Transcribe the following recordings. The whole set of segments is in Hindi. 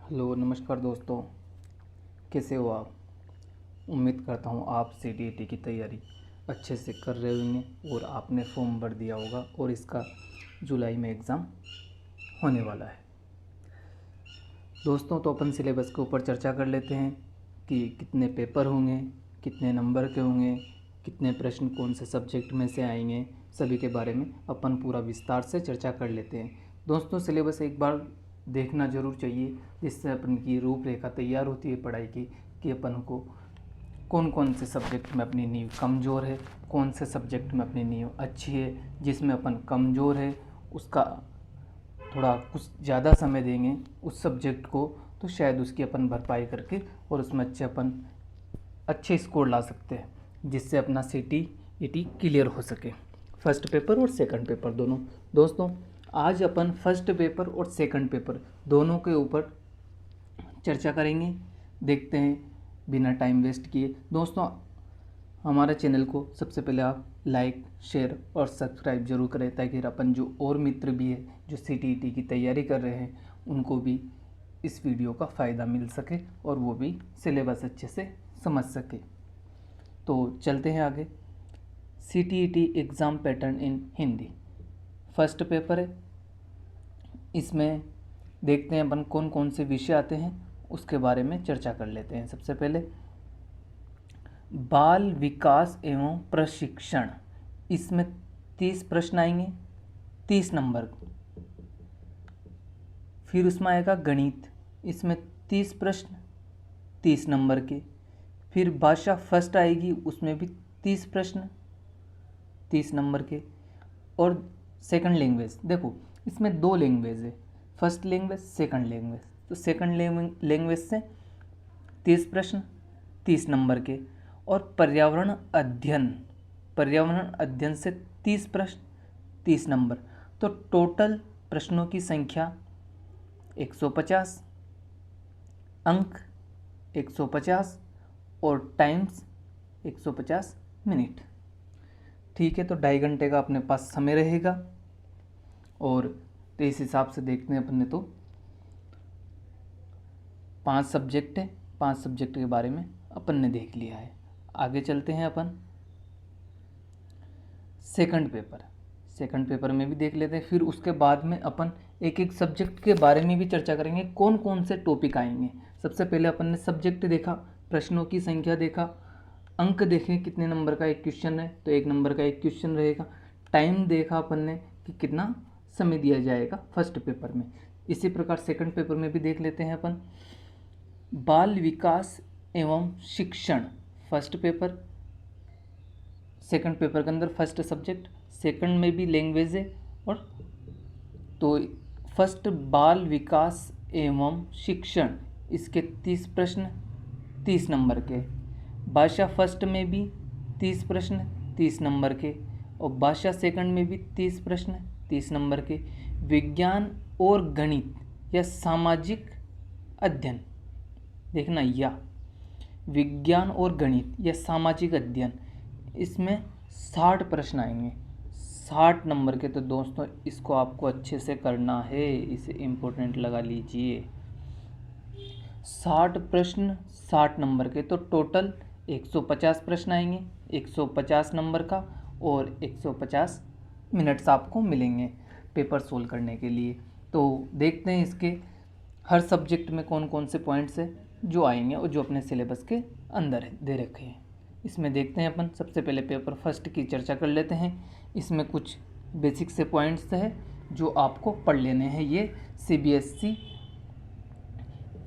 हेलो नमस्कार दोस्तों। कैसे हो आप? उम्मीद करता हूँ आप सीटीईटी की तैयारी अच्छे से कर रहे होंगे और आपने फॉर्म भर दिया होगा और इसका जुलाई में एग्ज़ाम होने वाला है। दोस्तों, तो अपन सिलेबस के ऊपर चर्चा कर लेते हैं कि कितने पेपर होंगे, कितने नंबर के होंगे, कितने प्रश्न कौन से सब्जेक्ट में से आएंगे, सभी के बारे में अपन पूरा विस्तार से चर्चा कर लेते हैं। दोस्तों, सिलेबस एक बार देखना ज़रूर चाहिए, जिससे अपन की रूपरेखा तैयार होती है पढ़ाई की कि अपन को कौन कौन से सब्जेक्ट में अपनी नींव कमज़ोर है, कौन से सब्जेक्ट में अपनी नींव अच्छी है। जिसमें अपन कमज़ोर है उसका थोड़ा कुछ ज़्यादा समय देंगे उस सब्जेक्ट को, तो शायद उसकी अपन भरपाई करके और उसमें अच्छे स्कोर ला सकते हैं, जिससे अपना सीटीईटी क्लियर हो सके, फर्स्ट पेपर और सेकंड पेपर दोनों। दोस्तों, आज अपन फर्स्ट पेपर और सेकंड पेपर दोनों के ऊपर चर्चा करेंगे। देखते हैं बिना टाइम वेस्ट किए। दोस्तों, हमारे चैनल को सबसे पहले आप लाइक, शेयर और सब्सक्राइब जरूर करें, ताकि अपन जो और मित्र भी है जो सीटीईटी की तैयारी कर रहे हैं उनको भी इस वीडियो का फ़ायदा मिल सके और वो भी सिलेबस अच्छे से समझ सके। तो चलते हैं आगे। CTET exam pattern in Hindi first paper है। इसमें देखते हैं अपन कौन कौन से विषय आते हैं, उसके बारे में चर्चा कर लेते हैं। सबसे पहले बाल विकास एवं प्रशिक्षण, इसमें 30 प्रश्न आएंगे, 30 नंबर। फिर उसमें आएगा गणित, इसमें 30 प्रश्न 30 नंबर के। फिर भाषा फर्स्ट आएगी, उसमें भी 30 प्रश्न 30 नंबर के। और सेकंड लैंग्वेज, देखो इसमें दो लैंग्वेज है, फर्स्ट लैंग्वेज सेकंड लैंग्वेज। तो सेकंड लैंग्वेज से 30 प्रश्न 30 नंबर के। और पर्यावरण अध्ययन से 30 प्रश्न 30 नंबर। तो टोटल प्रश्नों की संख्या 150, अंक 150 और टाइम्स 150 मिनट। ठीक है, तो 2.5 घंटे का अपने पास समय रहेगा। और तो इस हिसाब से देखते हैं अपन ने, तो 5 सब्जेक्ट है, 5 सब्जेक्ट के बारे में अपन ने देख लिया है। आगे चलते हैं अपन सेकंड पेपर में भी देख लेते हैं। फिर उसके बाद में अपन एक एक सब्जेक्ट के बारे में भी चर्चा करेंगे, कौन कौन से टॉपिक आएंगे। सबसे पहले अपन ने सब्जेक्ट देखा, प्रश्नों की संख्या देखा, अंक देखे कितने नंबर का एक क्वेश्चन है, तो 1 नंबर का एक क्वेश्चन रहेगा। टाइम देखा अपन ने कि कितना समय दिया जाएगा फर्स्ट पेपर में। इसी प्रकार सेकंड पेपर में भी देख लेते हैं अपन बाल विकास एवं शिक्षण फर्स्ट पेपर। सेकंड पेपर के अंदर फर्स्ट सब्जेक्ट, सेकंड में भी लैंग्वेज है। और तो फर्स्ट बाल विकास एवं शिक्षण, इसके 30 प्रश्न 30 नंबर के। भाषा फर्स्ट में भी 30 प्रश्न 30 नंबर के। और भाषा सेकंड में भी 30 प्रश्न 30 नंबर के। विज्ञान और गणित या सामाजिक अध्ययन, देखना, या विज्ञान और गणित या सामाजिक अध्ययन, इसमें 60 प्रश्न आएंगे 60 नंबर के। तो दोस्तों, इसको आपको अच्छे से करना है, इसे इम्पोर्टेंट लगा लीजिए। 60 प्रश्न 60 नंबर के, तो टोटल 150 प्रश्न आएंगे 150 नंबर का। और 150 मिनट्स आपको मिलेंगे पेपर सोल्व करने के लिए। तो देखते हैं इसके हर सब्जेक्ट में कौन कौन से पॉइंट्स है जो आएंगे और जो अपने सिलेबस के अंदर है दे रखे हैं। इसमें देखते हैं अपन सबसे पहले पेपर फर्स्ट की चर्चा कर लेते हैं। इसमें कुछ बेसिक से पॉइंट्स है जो आपको पढ़ लेने हैं। ये सीबीएसई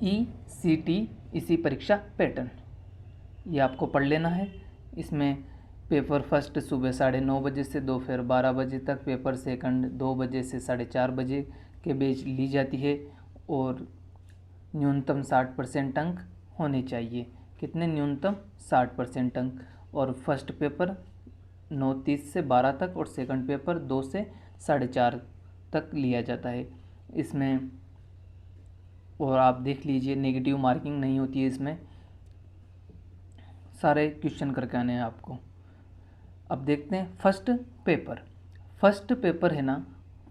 ईसीटी इसी परीक्षा पैटर्न, ये आपको पढ़ लेना है। इसमें पेपर फर्स्ट सुबह 9:30 बजे से दोपहर 12 बजे तक, पेपर सेकंड 2 बजे से 4:30 बजे के बीच ली जाती है। और न्यूनतम 60% अंक होने चाहिए। कितने? न्यूनतम 60% अंक। और फर्स्ट पेपर 9:30 से 12 तक और सेकंड पेपर 2 से 4:30 तक लिया जाता है इसमें। और आप देख लीजिए, नेगेटिव मार्किंग नहीं होती है इसमें, सारे क्वेश्चन करके आने हैं आपको। अब देखते हैं फर्स्ट पेपर है ना,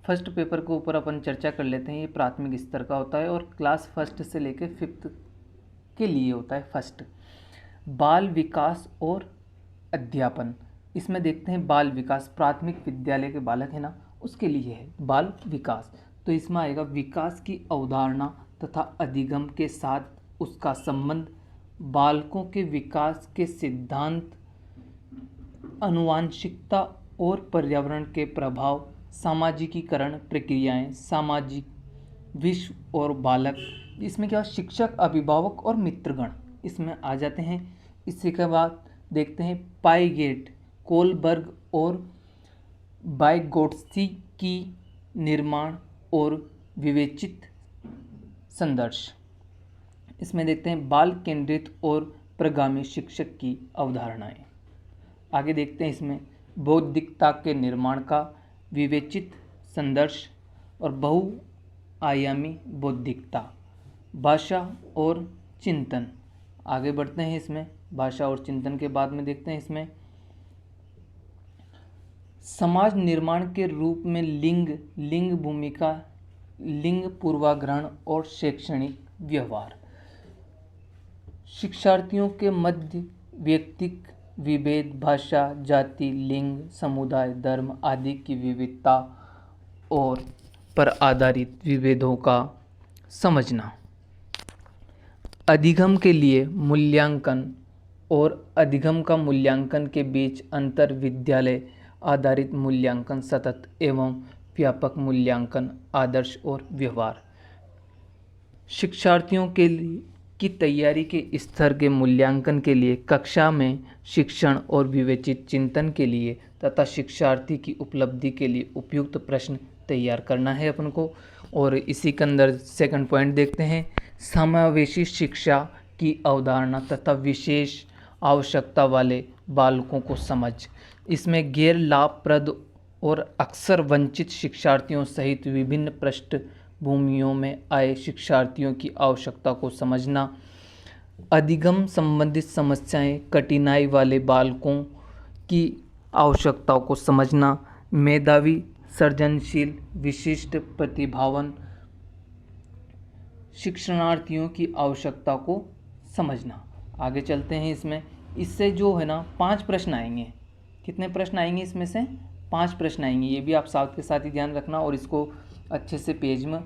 फर्स्ट पेपर के ऊपर अपन चर्चा कर लेते हैं। ये प्राथमिक स्तर का होता है और क्लास फर्स्ट से लेकर 5th के लिए होता है। फर्स्ट, बाल विकास और अध्यापन। इसमें देखते हैं बाल विकास, प्राथमिक विद्यालय के बालक है ना, उसके लिए है बाल विकास। तो इसमें आएगा विकास की अवधारणा तथा अधिगम के साथ उसका संबंध, बालकों के विकास के सिद्धांत, आनुवंशिकता और पर्यावरण के प्रभाव, सामाजिकीकरण प्रक्रियाएं, सामाजिक विश्व और बालक। इसमें क्या, शिक्षक, अभिभावक और मित्रगण इसमें आ जाते हैं। इसी के बाद देखते हैं पाईगेट, कोलबर्ग और बाइगोट्स्की की निर्माण और विवेचित संदर्श। इसमें देखते हैं बाल केंद्रित और प्रगामी शिक्षक की अवधारणाएं। आगे देखते हैं इसमें बौद्धिकता के निर्माण का विवेचित संदर्श और बहुआयामी बौद्धिकता, भाषा और चिंतन। आगे बढ़ते हैं इसमें भाषा और चिंतन के बाद में देखते हैं इसमें समाज निर्माण के रूप में लिंग भूमिका, लिंग पूर्वाग्रहण और शैक्षणिक व्यवहार, शिक्षार्थियों के मध्य व्यक्तिक विभेद, भाषा, जाति, लिंग, समुदाय, धर्म आदि की विविधता और पर आधारित विभेदों का समझना, अधिगम के लिए मूल्यांकन और अधिगम का मूल्यांकन के बीच अंतर, विद्यालय आधारित मूल्यांकन, सतत एवं व्यापक मूल्यांकन, आदर्श और व्यवहार, शिक्षार्थियों के लिए की तैयारी के स्तर के मूल्यांकन के लिए, कक्षा में शिक्षण और विवेचित चिंतन के लिए तथा शिक्षार्थी की उपलब्धि के लिए उपयुक्त प्रश्न तैयार करना है अपन को। और इसी के अंदर सेकंड पॉइंट देखते हैं समावेशी शिक्षा की अवधारणा तथा विशेष आवश्यकता वाले बालकों को समझ। इसमें गैर लाभप्रद और अक्सर वंचित शिक्षार्थियों सहित विभिन्न पृष्ठभूमियों में आए शिक्षार्थियों की आवश्यकता को समझना, अधिगम संबंधित समस्याएं, कठिनाई वाले बालकों की आवश्यकताओं को समझना, मेधावी, सृजनशील, विशिष्ट प्रतिभावान शिक्षणार्थियों की आवश्यकता को समझना। आगे चलते हैं इसमें, इससे जो है ना 5 प्रश्न आएंगे। कितने प्रश्न आएंगे इसमें से? 5 प्रश्न आएंगे। ये भी आप साथ के साथ ही ध्यान रखना और इसको अच्छे से पेज में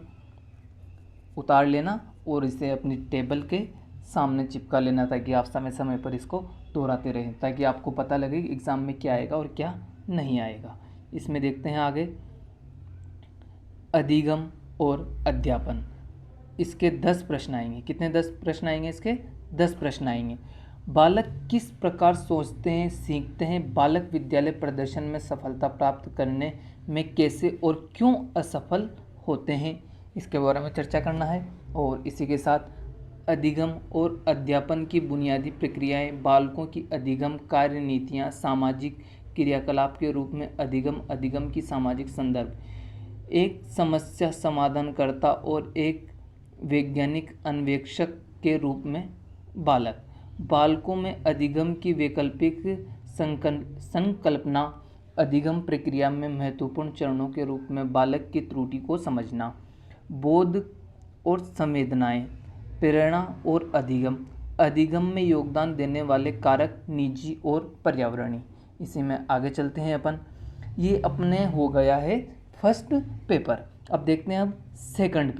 उतार लेना और इसे अपनी टेबल के सामने चिपका लेना ताकि आप समय समय पर इसको दोहराते रहें, ताकि आपको पता लगे कि एग्ज़ाम में क्या आएगा और क्या नहीं आएगा। इसमें देखते हैं आगे अधिगम और अध्यापन। इसके 10 प्रश्न आएंगे। कितने 10 प्रश्न आएंगे? इसके 10 प्रश्न आएंगे। बालक किस प्रकार सोचते हैं, सीखते हैं, बालक विद्यालय प्रदर्शन में सफलता प्राप्त करने में कैसे और क्यों असफल होते हैं, इसके बारे में चर्चा करना है। और इसी के साथ अधिगम और अध्यापन की बुनियादी प्रक्रियाएं, बालकों की अधिगम कार्य नीतियाँ, सामाजिक क्रियाकलाप के रूप में अधिगम की सामाजिक संदर्भ, एक समस्या समाधानकर्ता और एक वैज्ञानिक अन्वेषक के रूप में बालक, बालकों में अधिगम की वैकल्पिक संकल्पना, अधिगम प्रक्रिया में महत्वपूर्ण चरणों के रूप में बालक की त्रुटि को समझना, बोध और संवेदनाएं, प्रेरणा और अधिगम में योगदान देने वाले कारक निजी और पर्यावरणीय। इसी में आगे चलते हैं अपन। ये अपने हो गया है फर्स्ट पेपर। अब देखते हैं अब सेकंड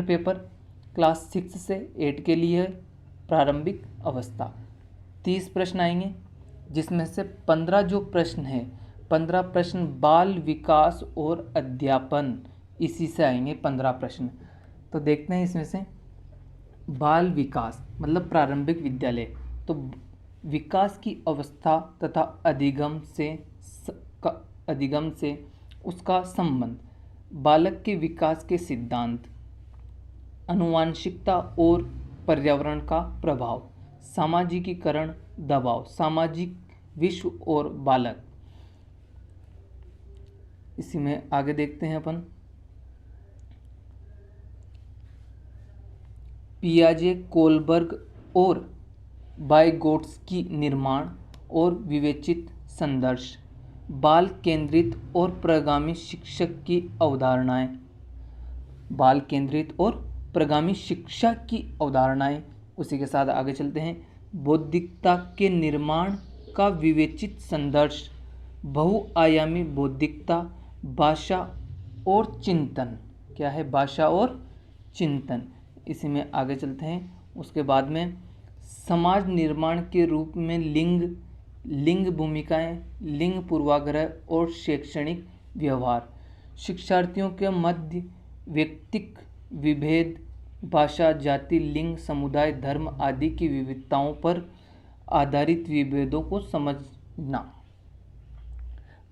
पेपर क्लास 6 से 8 के लिए है, प्रारंभिक अवस्था। 30 प्रश्न आएंगे जिसमें से 15 जो प्रश्न हैं, 15 प्रश्न बाल विकास और अध्यापन, इसी से आएंगे 15 प्रश्न। तो देखते हैं इसमें से बाल विकास मतलब प्रारंभिक विद्यालय, तो विकास की अवस्था तथा अधिगम से उसका संबंध, बालक के विकास के सिद्धांत, आनुवंशिकता और पर्यावरण का प्रभाव, सामाजिकीकरण दबाव, सामाजिक विश्व और बालक। इसी में आगे देखते हैं अपन पियाजे, कोलबर्ग और बाइगोट्स्की निर्माण और विवेचित संदर्श, बाल केंद्रित और प्रगामी शिक्षक की अवधारणाएं। बाल केंद्रित और प्रगामी शिक्षा की अवधारणाएं। उसी के साथ आगे चलते हैं। बौद्धिकता के निर्माण का विवेचित संदर्श, बहुआयामी बौद्धिकता, भाषा और चिंतन। क्या है? भाषा और चिंतन। इसी में आगे चलते हैं। उसके बाद में समाज निर्माण के रूप में लिंग भूमिकाएं, लिंग पूर्वाग्रह और शैक्षणिक व्यवहार, शिक्षार्थियों के मध्य व्यक्तिक विभेद, भाषा, जाति, लिंग, समुदाय, धर्म आदि की विविधताओं पर आधारित विभेदों को समझना।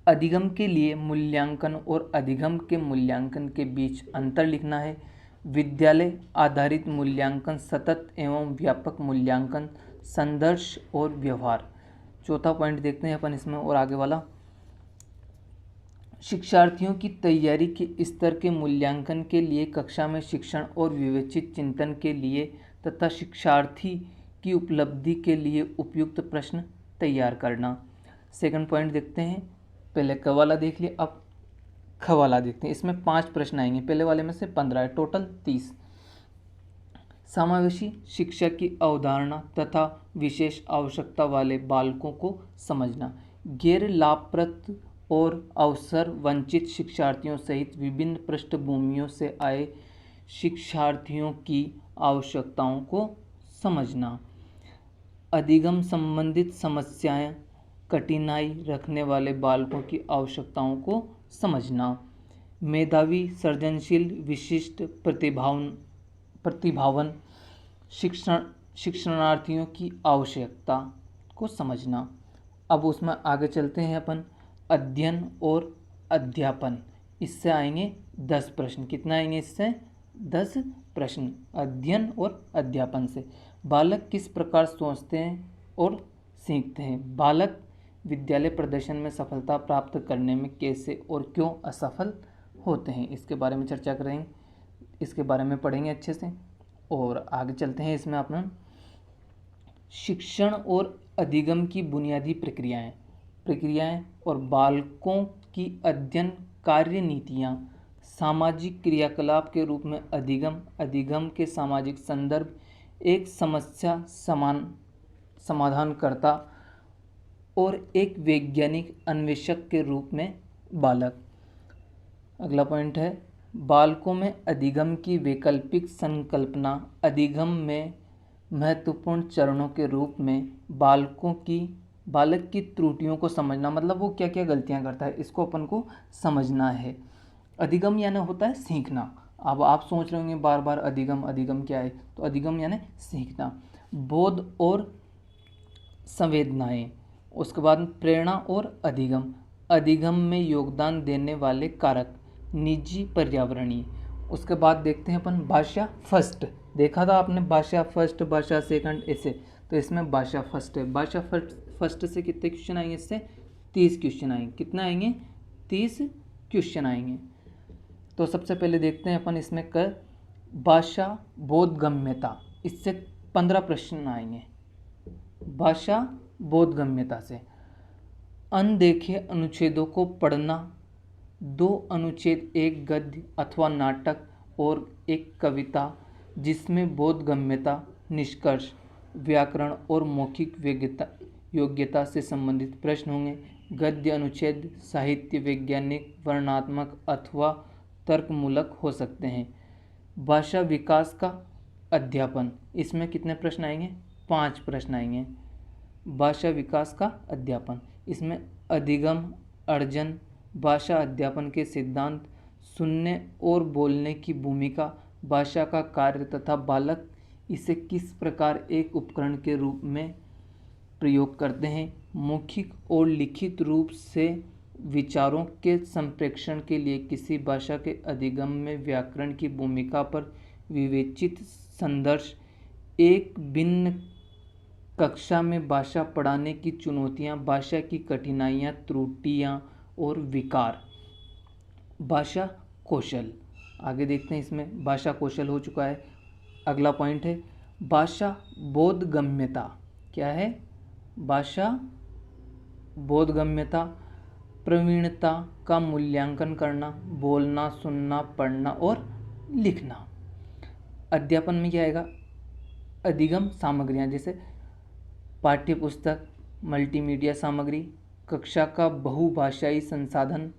अधिगम के लिए मूल्यांकन और अधिगम के मूल्यांकन के बीच अंतर लिखना है। विद्यालय आधारित मूल्यांकन, सतत एवं व्यापक मूल्यांकन, संघर्ष और व्यवहार। चौथा पॉइंट देखते हैं अपन इसमें और आगे वाला। शिक्षार्थियों की तैयारी के स्तर के मूल्यांकन के लिए कक्षा में शिक्षण और विवेचित चिंतन के लिए तथा शिक्षार्थी की उपलब्धि के लिए उपयुक्त प्रश्न तैयार करना। सेकंड पॉइंट देखते हैं। पहले क वाला देख लिया, अब ख वाला देखते हैं। इसमें 5 प्रश्न आएंगे, पहले वाले में से 15 है, टोटल 30। समावेशी शिक्षा की अवधारणा तथा विशेष आवश्यकता वाले बालकों को समझना। गैर लाभप्रद और अवसर वंचित शिक्षार्थियों सहित विभिन्न पृष्ठभूमियों से आए शिक्षार्थियों की आवश्यकताओं को समझना। अधिगम संबंधित समस्याएं, कठिनाई रखने वाले बालकों की आवश्यकताओं को समझना। मेधावी, सृजनशील, विशिष्ट, प्रतिभावन शिक्षणार्थियों की आवश्यकता को समझना। अब उसमें आगे चलते हैं अपन। अध्ययन और अध्यापन, इससे आएंगे 10 प्रश्न। कितना आएंगे इससे? 10 प्रश्न अध्ययन और अध्यापन से। बालक किस प्रकार सोचते हैं और सीखते हैं? बालक विद्यालय प्रदर्शन में सफलता प्राप्त करने में कैसे और क्यों असफल होते हैं, इसके बारे में चर्चा करेंगे, इसके बारे में पढ़ेंगे अच्छे से। और आगे चलते हैं। इसमें अपना शिक्षण और अधिगम की बुनियादी प्रक्रियाएं और बालकों की अध्ययन कार्य नीतियाँ, सामाजिक क्रियाकलाप के रूप में अधिगम के सामाजिक संदर्भ, एक समस्या समाधानकर्ता और एक वैज्ञानिक अन्वेषक के रूप में बालक। अगला पॉइंट है बालकों में अधिगम की वैकल्पिक संकल्पना। अधिगम में महत्वपूर्ण चरणों के रूप में बालक की त्रुटियों को समझना, मतलब वो क्या क्या गलतियां करता है, इसको अपन को समझना है। अधिगम यानी होता है सीखना। अब आप सोच रहे होंगे बार बार अधिगम क्या है, तो अधिगम यानी सीखना। बोध और संवेदनाएं, उसके बाद प्रेरणा और अधिगम में योगदान देने वाले कारक, निजी, पर्यावरणीय। उसके बाद देखते हैं अपन भाषा फर्स्ट। देखा था आपने भाषा फर्स्ट, भाषा सेकंड, ऐसे। तो इसमें भाषा फर्स्ट है। भाषा फर्स्ट से कितने क्वेश्चन आएंगे? इससे 30 क्वेश्चन आएंगे। कितना आएंगे? 30 क्वेश्चन आएंगे। तो सबसे पहले देखते हैं अपन इसमें भाषा बोधगम्यता, इससे 15 प्रश्न आएंगे। भाषा बोधगम्यता से अनदेखे अनुच्छेदों को पढ़ना, 2 अनुच्छेद, एक गद्य अथवा नाटक और एक कविता जिसमें बोधगम्यता, निष्कर्ष, व्याकरण और मौखिक योग्यता से संबंधित प्रश्न होंगे। गद्य अनुच्छेद साहित्य, वैज्ञानिक, वर्णनात्मक अथवा तर्कमूलक हो सकते हैं। भाषा विकास का अध्यापन, इसमें कितने प्रश्न आएंगे? 5 प्रश्न आएंगे। भाषा विकास का अध्यापन, इसमें अधिगम, अर्जन, भाषा अध्यापन के सिद्धांत, सुनने और बोलने की भूमिका, भाषा का कार्य तथा बालक इसे किस प्रकार एक उपकरण के रूप में प्रयोग करते हैं। मौखिक और लिखित रूप से विचारों के संप्रेषण के लिए किसी भाषा के अधिगम में व्याकरण की भूमिका पर विवेचित संदर्श, एक भिन्न कक्षा में भाषा पढ़ाने की चुनौतियाँ, भाषा की कठिनाइयाँ, त्रुटियाँ और विकार। भाषा कौशल, आगे देखते हैं। इसमें भाषा कौशल हो चुका है। अगला पॉइंट है भाषा बोधगम्यता। क्या है? भाषा बोधगम्यता प्रवीणता का मूल्यांकन करना, बोलना, सुनना, पढ़ना और लिखना। अध्यापन में क्या आएगा? अधिगम सामग्रियाँ जैसे पाठ्य पुस्तक, मल्टीमीडिया सामग्री, कक्षा का बहुभाषाई संसाधन,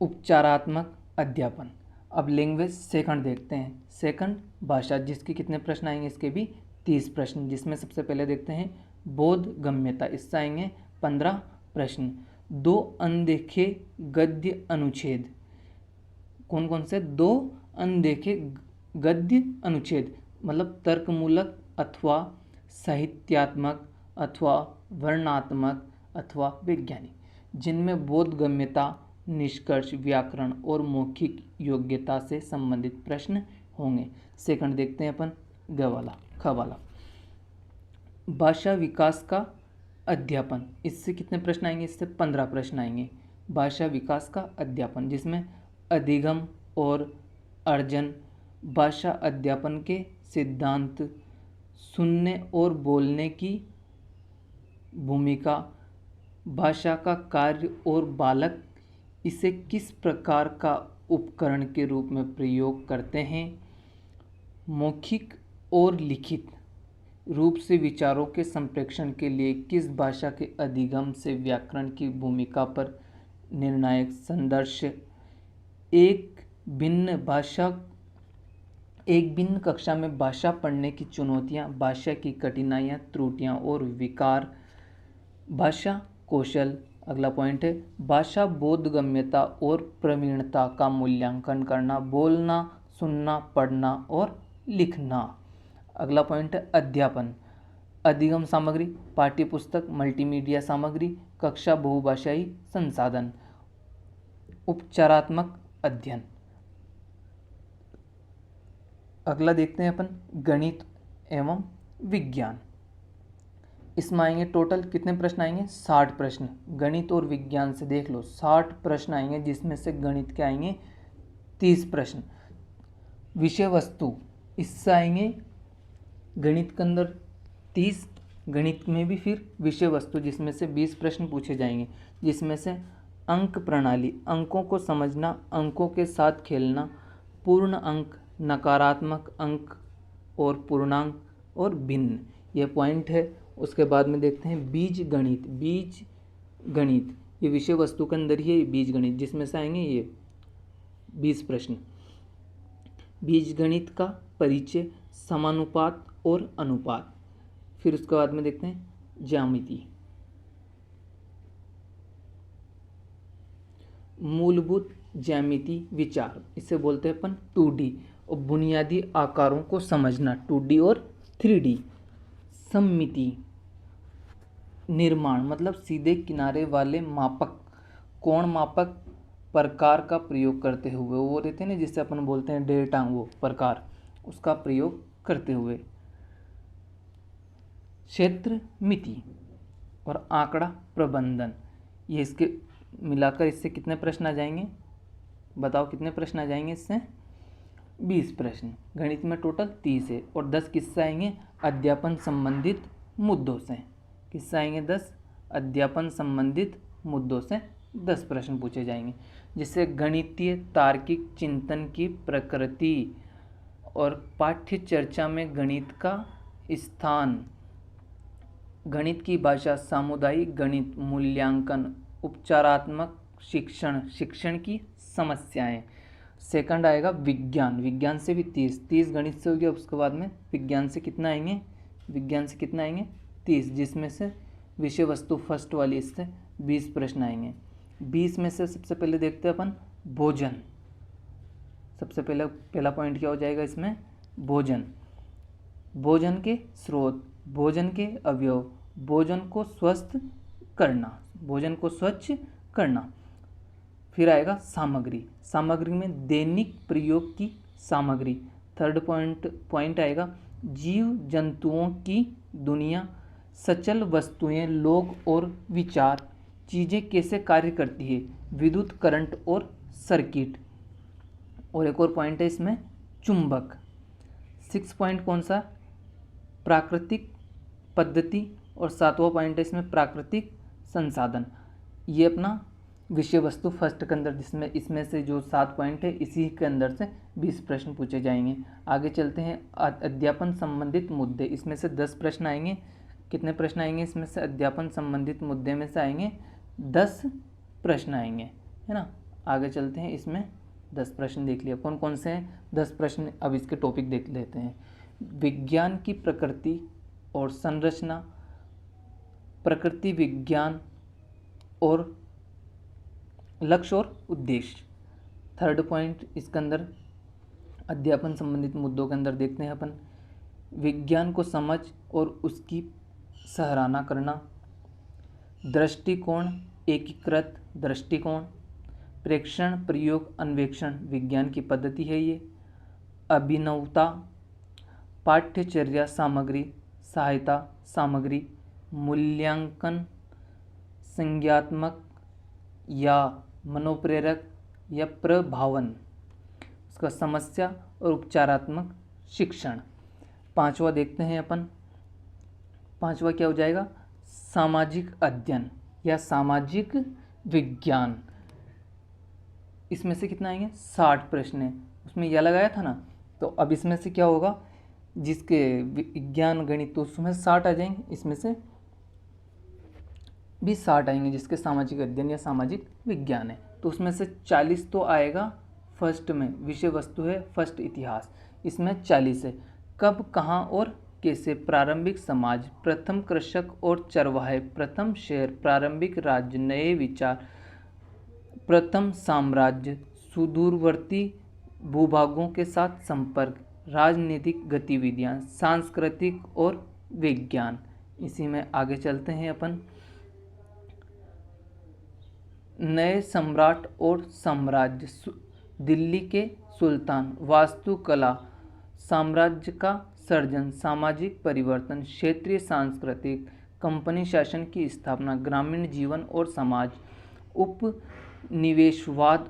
उपचारात्मक अध्यापन। अब लैंग्वेज सेकंड देखते हैं। सेकंड भाषा, जिसके कितने प्रश्न आएंगे? इसके भी 30 प्रश्न, जिसमें सबसे पहले देखते हैं बोधगम्यता। इससे आएंगे 15 प्रश्न। 2 अनदेखे गद्य अनुच्छेद। कौन कौन से? 2 अनदेखे गद्य अनुच्छेद, मतलब तर्कमूलक अथवा साहित्यात्मक अथवा वर्णात्मक अथवा वैज्ञानिक, जिनमें बोधगम्यता, निष्कर्ष, व्याकरण और मौखिक योग्यता से संबंधित प्रश्न होंगे। सेकंड देखते हैं अपन ख वाला, भाषा विकास का अध्यापन। इससे कितने प्रश्न आएंगे? इससे 15 प्रश्न आएंगे। भाषा विकास का अध्यापन, जिसमें अधिगम और अर्जन, भाषा अध्यापन के सिद्धांत, सुनने और बोलने की भूमिका, भाषा का कार्य और बालक इसे किस प्रकार का उपकरण के रूप में प्रयोग करते हैं, मौखिक और लिखित रूप से विचारों के संप्रेषण के लिए किस भाषा के अधिगम से व्याकरण की भूमिका पर निर्णायक संदर्श, एक भिन्न कक्षा में भाषा पढ़ने की चुनौतियाँ, भाषा की कठिनाइयाँ, त्रुटियाँ और विकार, भाषा कौशल। अगला पॉइंट है भाषा बोधगम्यता और प्रवीणता का मूल्यांकन करना, बोलना, सुनना, पढ़ना और लिखना। अगला पॉइंट है अध्यापन, अधिगम सामग्री, पाठ्यपुस्तक, मल्टीमीडिया सामग्री, कक्षा बहुभाषाई संसाधन, उपचारात्मक अध्ययन। अगला देखते हैं अपन गणित एवं विज्ञान। इसमें आएंगे टोटल कितने प्रश्न आएंगे? 60 प्रश्न। गणित और विज्ञान से देख लो 60 प्रश्न आएंगे, जिसमें से गणित के आएंगे 30 प्रश्न। विषय वस्तु, इससे आएंगे गणित के अंदर 30, गणित में भी फिर विषय वस्तु, जिसमें से 20 प्रश्न पूछे जाएंगे, जिसमें से अंक प्रणाली, अंकों को समझना, अंकों के साथ खेलना, पूर्ण अंक, नकारात्मक अंक और पूर्णांक और भिन्न, यह पॉइंट है। उसके बाद में देखते हैं बीज गणित, ये विषय वस्तु के अंदर ही है बीज गणित, जिसमें से आएंगे ये 20 प्रश्न। बीज गणित का परिचय, समानुपात और अनुपात। फिर उसके बाद में देखते हैं ज्यामिति, मूलभूत ज्यामिति विचार, इसे बोलते हैं अपन 2D, और बुनियादी आकारों को समझना 2D और 3D। सममिति, निर्माण, मतलब सीधे किनारे वाले मापक, कोण मापक प्रकार का प्रयोग करते हुए, वो रहते हैं ना जिससे अपन बोलते हैं डेटा, वो प्रकार, उसका प्रयोग करते हुए। क्षेत्र मिति और आंकड़ा प्रबंधन, ये इसके मिलाकर इससे कितने प्रश्न आ जाएंगे? बताओ कितने प्रश्न आ जाएंगे इससे? 20 प्रश्न। गणित में टोटल 30 है, और 10 किससे आएंगे? अध्यापन संबंधित मुद्दों से। किससे आएंगे? 10 अध्यापन संबंधित मुद्दों से 10 प्रश्न पूछे जाएंगे, जिससे गणितीय तार्किक चिंतन की प्रकृति और पाठ्य चर्चा में गणित का स्थान, गणित की भाषा, सामुदायिक गणित, मूल्यांकन, उपचारात्मक शिक्षण की समस्याएं। सेकंड आएगा विज्ञान से भी 30 गणित से हो गया। उसके बाद में विज्ञान से कितना आएंगे? 30, जिसमें से विषय वस्तु फर्स्ट वाली, इससे 20 प्रश्न आएंगे। 20 में से सबसे पहले देखते हैं अपन भोजन। सबसे पहला पॉइंट क्या हो जाएगा इसमें? भोजन के स्रोत, भोजन के अवयव, भोजन को स्वच्छ करना। फिर आएगा सामग्री में दैनिक प्रयोग की सामग्री। थर्ड पॉइंट आएगा जीव जंतुओं की दुनिया, सचल वस्तुएं, लोग और विचार, चीज़ें कैसे कार्य करती है, विद्युत करंट और सर्किट। और एक और पॉइंट है इसमें चुंबक। 6 पॉइंट कौन सा? प्राकृतिक पद्धति। और 7वां पॉइंट है इसमें प्राकृतिक संसाधन, ये अपना विषय वस्तु फर्स्ट के अंदर, जिसमें इसमें से जो 7 पॉइंट है इसी के अंदर से 20 प्रश्न पूछे जाएंगे। आगे चलते हैं, अध्यापन संबंधित मुद्दे, इसमें से 10 प्रश्न आएंगे। कितने प्रश्न आएंगे इसमें से? अध्यापन संबंधित मुद्दे में से आएंगे 10 प्रश्न आएंगे, है ना। आगे चलते हैं, इसमें 10 प्रश्न देख लिया कौन कौन से हैं 10 प्रश्न। अब इसके टॉपिक देख लेते हैं। विज्ञान की प्रकृति और संरचना, प्रकृति विज्ञान और लक्ष्य और उद्देश्य। थर्ड पॉइंट इसके अंदर अध्यापन संबंधित मुद्दों के अंदर देखते हैं अपन, विज्ञान को समझ और उसकी सराहना करना, दृष्टिकोण, एकीकृत दृष्टिकोण, प्रेक्षण, प्रयोग, अन्वेषण, विज्ञान की पद्धति है ये, अभिनवता, पाठ्यचर्या सामग्री, सहायता सामग्री, मूल्यांकन, संज्ञात्मक या मनोप्रेरक या प्रभावन, उसका समस्या और उपचारात्मक शिक्षण। पांचवा देखते हैं अपन, पांचवा क्या हो जाएगा? सामाजिक अध्ययन या सामाजिक विज्ञान। इसमें से कितना आएंगे? 60 प्रश्न है, उसमें यह लगाया था ना। तो अब इसमें से क्या होगा, जिसके विज्ञान गणित तो उसमें 60 आ जाएंगे, इसमें से भी 60 आएंगे जिसके सामाजिक अध्ययन या सामाजिक विज्ञान है। तो उसमें से 40 तो आएगा फर्स्ट में, विषय वस्तु है फर्स्ट इतिहास, इसमें 40 है। कब, कहाँ और कैसे, प्रारंभिक समाज, प्रथम कृषक और चरवाहे, प्रथम शहर, प्रारंभिक राज्य, नए विचार, प्रथम साम्राज्य, सुदूरवर्ती भूभागों के साथ संपर्क, राजनीतिक गतिविधियाँ, सांस्कृतिक और विज्ञान। इसी में आगे चलते हैं अपन, नए सम्राट और साम्राज्य, दिल्ली के सुल्तान, वास्तुकला, साम्राज्य का सर्जन, सामाजिक परिवर्तन, क्षेत्रीय सांस्कृतिक, कंपनी शासन की स्थापना, ग्रामीण जीवन और समाज, उपनिवेशवाद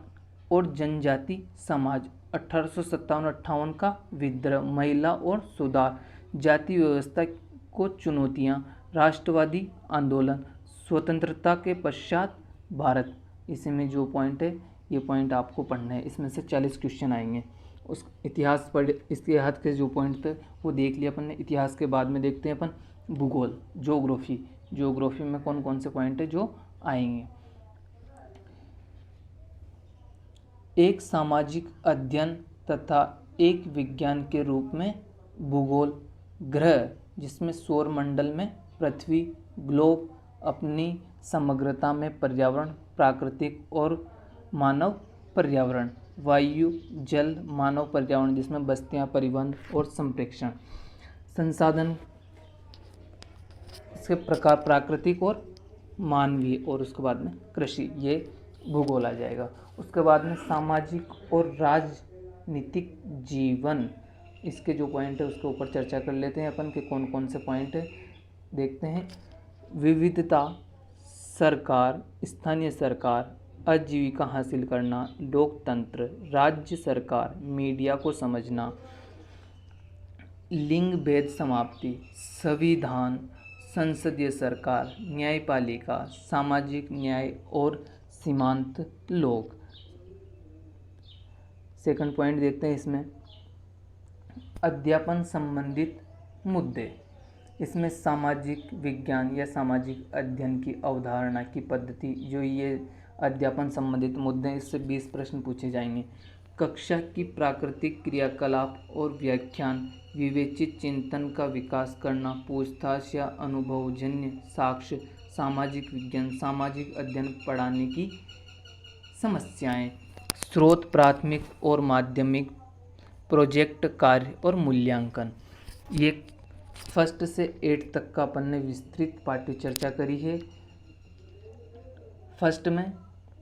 और जनजाति समाज, 1857-58 का विद्रोह, महिला और सुधार, जाति व्यवस्था को चुनौतियाँ, राष्ट्रवादी आंदोलन, स्वतंत्रता के पश्चात भारत। इसी में जो पॉइंट है ये पॉइंट आपको पढ़ना है। इसमें से 40 क्वेश्चन आएंगे। उस इतिहास पर, इतिहास के जो पॉइंट थे वो देख लिया अपन ने। इतिहास के बाद में देखते हैं अपन भूगोल, ज्योग्राफी। ज्योग्राफी में कौन कौन से पॉइंट है जो आएंगे। एक सामाजिक अध्ययन तथा एक विज्ञान के रूप में भूगोल, ग्रह जिसमें सौर मंडल में पृथ्वी, ग्लोब अपनी समग्रता में, पर्यावरण, प्राकृतिक और मानव पर्यावरण, वायु, जल, मानव पर्यावरण जिसमें बस्तियां, परिवहन और संप्रेषण, संसाधन इसके प्रकार, प्राकृतिक और मानवीय, और उसके बाद में कृषि, ये भूगोल आ जाएगा। उसके बाद में सामाजिक और राजनीतिक जीवन, इसके जो पॉइंट है उसके ऊपर चर्चा कर लेते हैं अपन के कौन कौन से पॉइंट है देखते हैं। विविधता, सरकार, स्थानीय सरकार, आजीविका हासिल करना, लोकतंत्र, राज्य सरकार, मीडिया को समझना, लिंग भेद समाप्ति, संविधान, संसदीय सरकार, न्यायपालिका, सामाजिक न्याय और सीमांत लोग। सेकंड पॉइंट देखते हैं इसमें, अध्यापन संबंधित मुद्दे। इसमें सामाजिक विज्ञान या सामाजिक अध्ययन की अवधारणा की पद्धति, जो ये अध्यापन संबंधित मुद्दे हैं, इससे 20 प्रश्न पूछे जाएंगे। कक्षा की प्राकृतिक क्रियाकलाप और व्याख्यान, विवेचित चिंतन का विकास करना, पूछताछ या अनुभवजन्य साक्ष्य, सामाजिक विज्ञान, सामाजिक अध्ययन पढ़ाने की समस्याएं, स्रोत, प्राथमिक और माध्यमिक, प्रोजेक्ट कार्य और मूल्यांकन। ये फर्स्ट से 8 तक का अपन ने विस्तृत पाठ्य चर्चा करी है। फर्स्ट में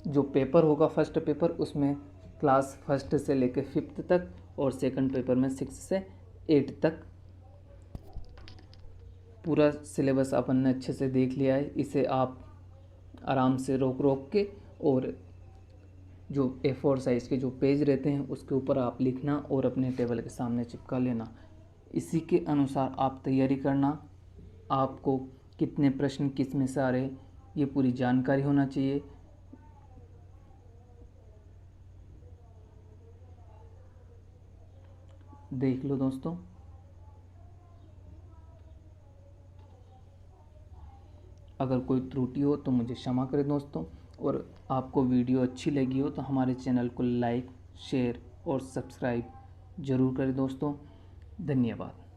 जो पेपर होगा, फर्स्ट पेपर, उसमें क्लास फर्स्ट से लेकर 5th तक, और सेकंड पेपर में 6 से 8 तक पूरा सिलेबस अपन ने अच्छे से देख लिया है। इसे आप आराम से रोक रोक के, और जो A4 साइज़ के जो पेज रहते हैं उसके ऊपर आप लिखना और अपने टेबल के सामने चिपका लेना। इसी के अनुसार आप तैयारी करना। आपको कितने प्रश्न किस में से आ रहे ये पूरी जानकारी होना चाहिए। देख लो दोस्तों। अगर कोई त्रुटि हो तो मुझे क्षमा करें दोस्तों, और आपको वीडियो अच्छी लगी हो तो हमारे चैनल को लाइक, शेयर और सब्सक्राइब ज़रूर करें दोस्तों। धन्यवाद।